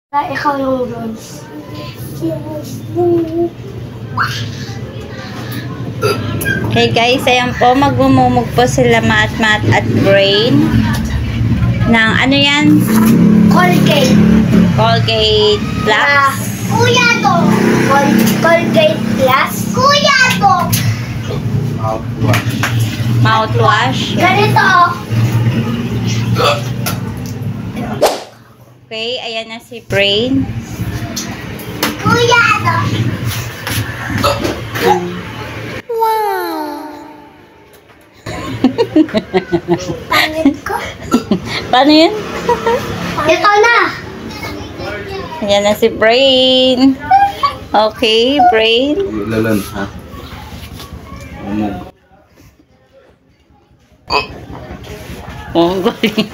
Ikaw yung bronze. Okay guys, ayan po, magmumumug po sila Mat at Brain ng ano yan? Colgate. Colgate Plus. Kuya to. Colgate Plus. Kuya to. Mouthwash. Ganito. Okay, ayan na si Brain. Kuya to. Pangit ko. Paano yun? Ikaw na. Ayan na si Brain. Okay, Brain. Lalan, ha? Umog. Oh, galing.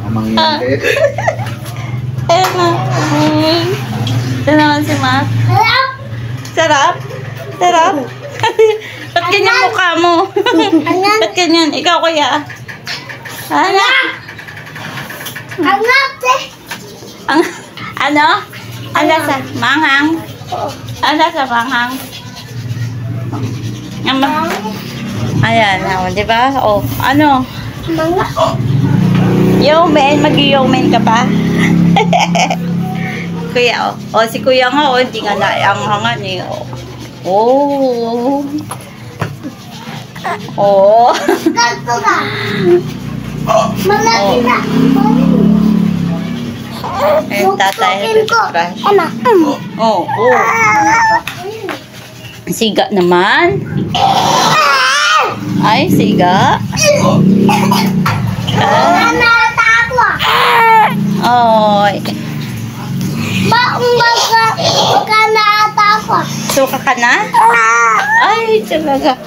Amang yan kayo. Ayan na. Ito naman si Mat. Harap. Sarap? Sarap? Ba't ganyan mukha mo? Ba't ganyan? Ikaw kuya? Ano? Hanap eh. Ang, ano? Ano sa manghang? Ano sa manghang? Ayan, di ba? Oh, ano? Mga. Yomen, mag-yomen ka pa? Kuya, oh. Oh, si kuya nga, oh, hindi nga naanghangan eh, oh. Oh. Oh. Ganto ka. Malaki na. Ayun, tatay. Susukin ko. Ano? Oh, oh. Siga naman. Ay, siga. Nanata ako ah. Oh. Baka naata ako ah. Suka ka na? Ay, talaga.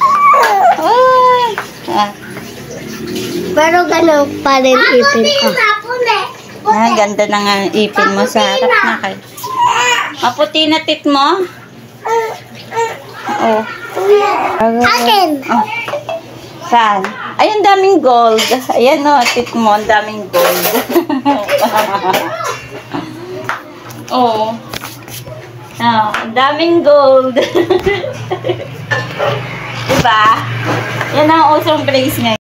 Ay. Ah. Pero ganun pa rin ipin ko. Ah, ganda na nga ang ipin mo sa harap na kay. Maputi na tit mo? Oh. Akin. Oh. Saan? Ay, ang daming gold. Ayan o, tit mo, ang daming gold. Oh. Ah, ang daming gold. Diba? Yan ang usong place ngayon.